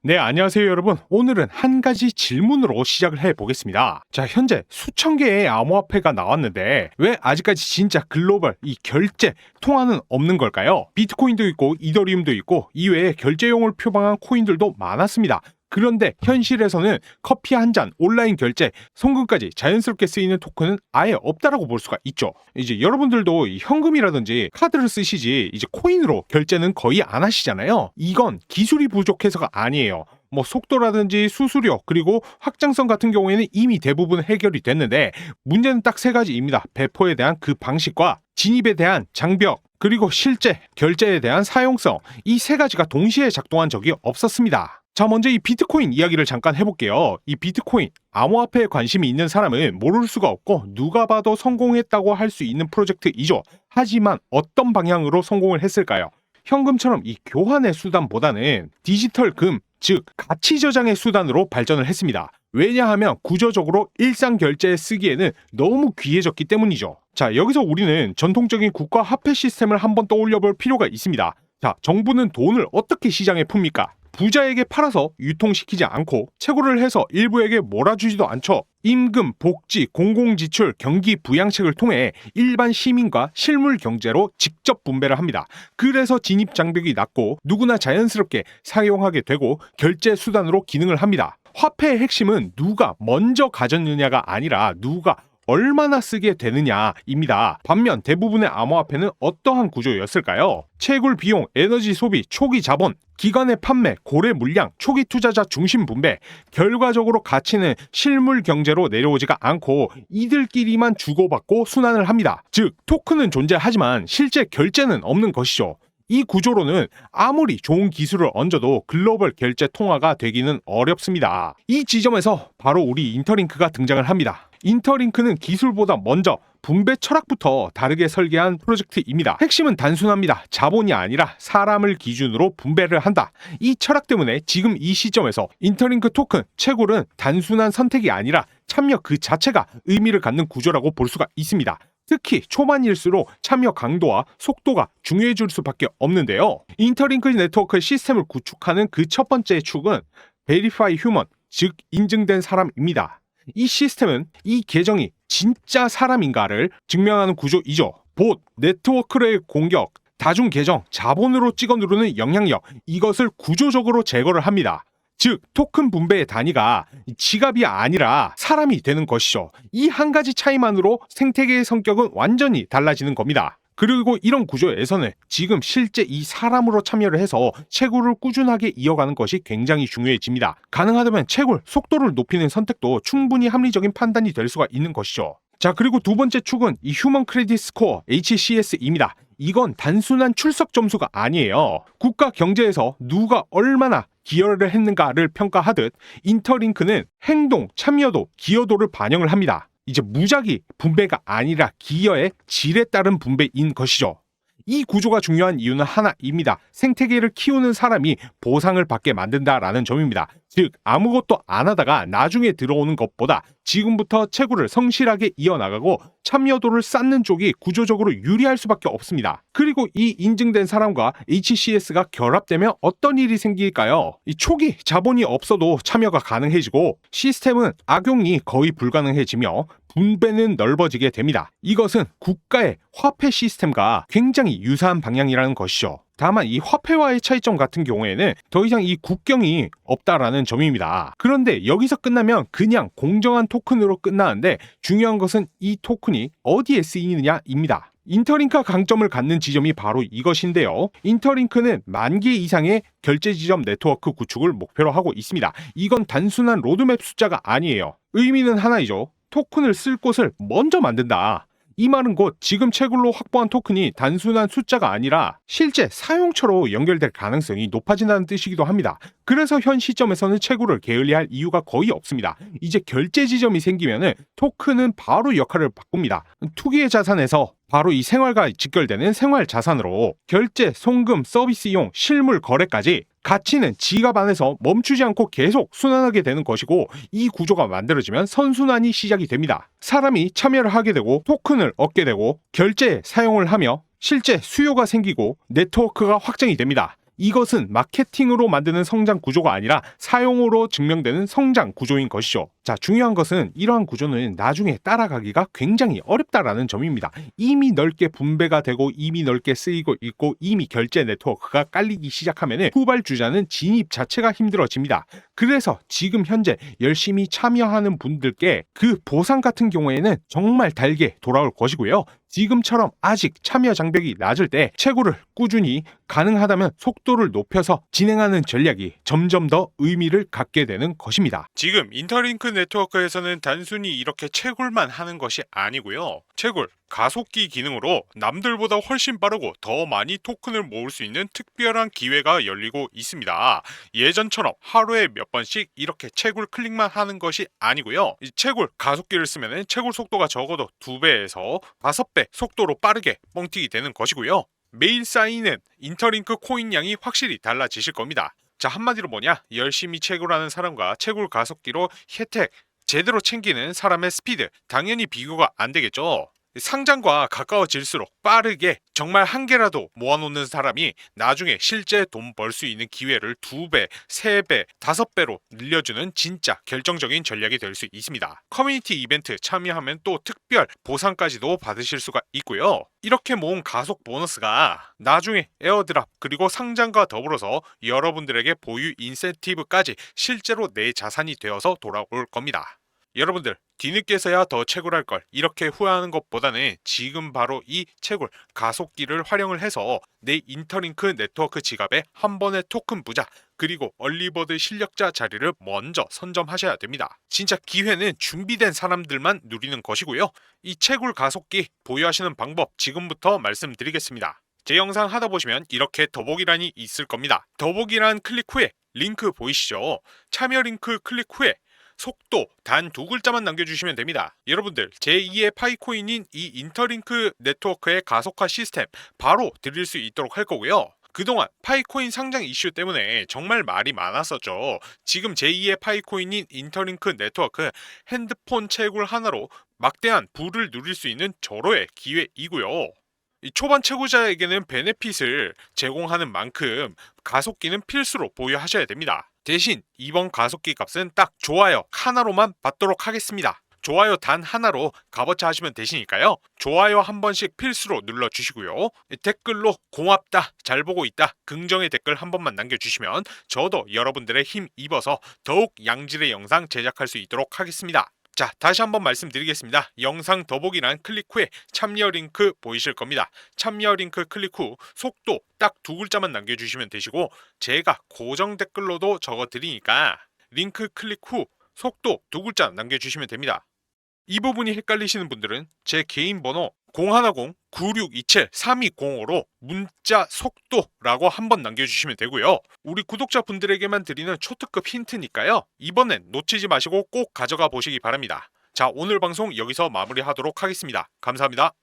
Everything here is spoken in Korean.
네, 안녕하세요, 여러분. 오늘은 한 가지 질문으로 시작을 해보겠습니다. 자, 현재 수천 개의 암호화폐가 나왔는데 왜 아직까지 진짜 글로벌 이 결제 통화는 없는 걸까요? 비트코인도 있고 이더리움도 있고 이외에 결제용을 표방한 코인들도 많았습니다. 그런데 현실에서는 커피 한 잔, 온라인 결제, 송금까지 자연스럽게 쓰이는 토큰은 아예 없다라고 볼 수가 있죠. 이제 여러분들도 이 현금이라든지 카드를 쓰시지 이제 코인으로 결제는 거의 안 하시잖아요. 이건 기술이 부족해서가 아니에요. 뭐 속도라든지 수수료 그리고 확장성 같은 경우에는 이미 대부분 해결이 됐는데 문제는 딱 세 가지입니다. 배포에 대한 그 방식과 진입에 대한 장벽 그리고 실제 결제에 대한 사용성 이 세 가지가 동시에 작동한 적이 없었습니다. 자, 먼저 이 비트코인 이야기를 잠깐 해볼게요. 이 비트코인 암호화폐에 관심이 있는 사람은 모를 수가 없고 누가 봐도 성공했다고 할 수 있는 프로젝트이죠. 하지만 어떤 방향으로 성공을 했을까요? 현금처럼 이 교환의 수단보다는 디지털 금, 즉 가치 저장의 수단으로 발전을 했습니다. 왜냐하면 구조적으로 일상 결제에 쓰기에는 너무 귀해졌기 때문이죠. 자, 여기서 우리는 전통적인 국가 화폐 시스템을 한번 떠올려 볼 필요가 있습니다. 자, 정부는 돈을 어떻게 시장에 풉니까? 부자에게 팔아서 유통시키지 않고 채굴을 해서 일부에게 몰아주지도 않죠. 임금, 복지, 공공지출, 경기 부양책을 통해 일반 시민과 실물 경제로 직접 분배를 합니다. 그래서 진입 장벽이 낮고 누구나 자연스럽게 사용하게 되고 결제 수단으로 기능을 합니다. 화폐의 핵심은 누가 먼저 가졌느냐가 아니라 누가 얼마나 쓰게 되느냐입니다. 반면 대부분의 암호화폐는 어떠한 구조였을까요? 채굴 비용, 에너지 소비, 초기 자본, 기관의 판매, 고래 물량, 초기 투자자 중심 분배, 결과적으로 가치는 실물 경제로 내려오지가 않고 이들끼리만 주고받고 순환을 합니다. 즉, 토큰은 존재하지만 실제 결제는 없는 것이죠. 이 구조로는 아무리 좋은 기술을 얹어도 글로벌 결제 통화가 되기는 어렵습니다. 이 지점에서 바로 우리 인터링크가 등장을 합니다. 인터링크는 기술보다 먼저 분배 철학부터 다르게 설계한 프로젝트입니다. 핵심은 단순합니다. 자본이 아니라 사람을 기준으로 분배를 한다. 이 철학 때문에 지금 이 시점에서 인터링크 토큰, 채굴은 단순한 선택이 아니라 참여 그 자체가 의미를 갖는 구조라고 볼 수가 있습니다. 특히 초반일수록 참여 강도와 속도가 중요해질 수밖에 없는데요. 인터링크 네트워크 시스템을 구축하는 그 첫 번째 축은 Verify Human, 즉 인증된 사람입니다. 이 시스템은 이 계정이 진짜 사람인가를 증명하는 구조이죠. 봇, 네트워크의 공격, 다중 계정, 자본으로 찍어 누르는 영향력, 이것을 구조적으로 제거를 합니다. 즉 토큰 분배의 단위가 지갑이 아니라 사람이 되는 것이죠. 이 한 가지 차이만으로 생태계의 성격은 완전히 달라지는 겁니다. 그리고 이런 구조에서는 지금 실제 이 사람으로 참여를 해서 채굴을 꾸준하게 이어가는 것이 굉장히 중요해집니다. 가능하다면 채굴 속도를 높이는 선택도 충분히 합리적인 판단이 될 수가 있는 것이죠. 자, 그리고 두 번째 축은 이 휴먼 크레딧 스코어 HCS입니다. 이건 단순한 출석 점수가 아니에요. 국가 경제에서 누가 얼마나 기여를 했는가를 평가하듯 인터링크는 행동, 참여도, 기여도를 반영을 합니다. 이제 무작위 분배가 아니라 기여의 질에 따른 분배인 것이죠. 이 구조가 중요한 이유는 하나입니다. 생태계를 키우는 사람이 보상을 받게 만든다라는 점입니다. 즉 아무것도 안 하다가 나중에 들어오는 것보다 지금부터 채굴을 성실하게 이어나가고 참여도를 쌓는 쪽이 구조적으로 유리할 수밖에 없습니다. 그리고 이 인증된 사람과 HCS가 결합되면 어떤 일이 생길까요? 이 초기 자본이 없어도 참여가 가능해지고 시스템은 악용이 거의 불가능해지며 분배는 넓어지게 됩니다. 이것은 국가의 화폐 시스템과 굉장히 유사한 방향이라는 것이죠. 다만 이 화폐와의 차이점 같은 경우에는 더 이상 이 국경이 없다라는 점입니다. 그런데 여기서 끝나면 그냥 공정한 토큰으로 끝나는데 중요한 것은 이 토큰이 어디에 쓰이느냐입니다. 인터링크가 강점을 갖는 지점이 바로 이것인데요. 인터링크는 10,000개 이상의 결제 지점 네트워크 구축을 목표로 하고 있습니다. 이건 단순한 로드맵 숫자가 아니에요. 의미는 하나이죠. 토큰을 쓸 곳을 먼저 만든다. 이 말은 곧 지금 채굴로 확보한 토큰이 단순한 숫자가 아니라 실제 사용처로 연결될 가능성이 높아진다는 뜻이기도 합니다. 그래서 현 시점에서는 채굴을 게을리할 이유가 거의 없습니다. 이제 결제 지점이 생기면은 토큰은 바로 역할을 바꿉니다. 투기의 자산에서 바로 이 생활과 직결되는 생활 자산으로 결제, 송금, 서비스용, 실물 거래까지 가치는 지갑 안에서 멈추지 않고 계속 순환하게 되는 것이고 이 구조가 만들어지면 선순환이 시작이 됩니다. 사람이 참여를 하게 되고 토큰을 얻게 되고 결제에 사용을 하며 실제 수요가 생기고 네트워크가 확장이 됩니다. 이것은 마케팅으로 만드는 성장 구조가 아니라 사용으로 증명되는 성장 구조인 것이죠. 자, 중요한 것은 이러한 구조는 나중에 따라가기가 굉장히 어렵다라는 점입니다. 이미 넓게 분배가 되고 이미 넓게 쓰이고 있고 이미 결제 네트워크가 깔리기 시작하면 후발주자는 진입 자체가 힘들어집니다. 그래서 지금 현재 열심히 참여하는 분들께 그 보상 같은 경우에는 정말 달게 돌아올 것이고요. 지금처럼 아직 참여 장벽이 낮을 때 채굴을 꾸준히 가능하다면 속도를 높여서 진행하는 전략이 점점 더 의미를 갖게 되는 것입니다. 지금 인터링크 네트워크에서는 단순히 이렇게 채굴만 하는 것이 아니고요. 채굴, 가속기 기능으로 남들보다 훨씬 빠르고 더 많이 토큰을 모을 수 있는 특별한 기회가 열리고 있습니다. 예전처럼 하루에 몇 번씩 이렇게 채굴 클릭만 하는 것이 아니고요. 이 채굴 가속기를 쓰면 채굴 속도가 적어도 2배에서 5배 속도로 빠르게 뻥튀기 되는 것이고요. 매일 쌓이는 인터링크 코인 양이 확실히 달라지실 겁니다. 자, 한마디로 뭐냐? 열심히 채굴하는 사람과 채굴 가속기로 혜택 제대로 챙기는 사람의 스피드, 당연히 비교가 안 되겠죠. 상장과 가까워질수록 빠르게 정말 한 개라도 모아놓는 사람이 나중에 실제 돈 벌 수 있는 기회를 2배, 3배, 5배로 늘려주는 진짜 결정적인 전략이 될 수 있습니다. 커뮤니티 이벤트 참여하면 또 특별 보상까지도 받으실 수가 있고요. 이렇게 모은 가속 보너스가 나중에 에어드랍 그리고 상장과 더불어서 여러분들에게 보유 인센티브까지 실제로 내 자산이 되어서 돌아올 겁니다. 여러분들 뒤늦게서야 더 채굴할 걸 이렇게 후회하는 것보다는 지금 바로 이 채굴 가속기를 활용을 해서 내 인터링크 네트워크 지갑에 한 번의 토큰 부자 그리고 얼리버드 실력자 자리를 먼저 선점하셔야 됩니다. 진짜 기회는 준비된 사람들만 누리는 것이고요. 이 채굴 가속기 보유하시는 방법 지금부터 말씀드리겠습니다. 제 영상 하다 보시면 이렇게 더보기란이 있을 겁니다. 더보기란 클릭 후에 링크 보이시죠? 참여 링크 클릭 후에 속도 단 2글자만 남겨주시면 됩니다. 여러분들 제2의 파이코인인 이 인터링크 네트워크의 가속화 시스템 바로 드릴 수 있도록 할 거고요. 그동안 파이코인 상장 이슈 때문에 정말 말이 많았었죠. 지금 제2의 파이코인인 인터링크 네트워크 핸드폰 채굴 하나로 막대한 부를 누릴 수 있는 절호의 기회이고요. 이 초반 채굴자에게는 베네핏을 제공하는 만큼 가속기는 필수로 보유하셔야 됩니다. 대신 이번 가속기 값은 딱 좋아요 하나로만 받도록 하겠습니다. 좋아요 단 하나로 값어치 하시면 되시니까요. 좋아요 한 번씩 필수로 눌러주시고요. 댓글로 고맙다, 잘 보고 있다, 긍정의 댓글 한 번만 남겨주시면 저도 여러분들의 힘 입어서 더욱 양질의 영상 제작할 수 있도록 하겠습니다. 자, 다시 한번 말씀드리겠습니다. 영상 더보기란 클릭 후에 참여 링크 보이실 겁니다. 참여 링크 클릭 후 속도 딱 2글자만 남겨주시면 되시고 제가 고정 댓글로도 적어드리니까 링크 클릭 후 속도 2글자 남겨주시면 됩니다. 이 부분이 헷갈리시는 분들은 제 개인 번호 010-9627-3205로 문자 속도라고 한번 남겨주시면 되고요. 우리 구독자분들에게만 드리는 초특급 힌트니까요. 이번엔 놓치지 마시고 꼭 가져가 보시기 바랍니다. 자, 오늘 방송 여기서 마무리하도록 하겠습니다. 감사합니다.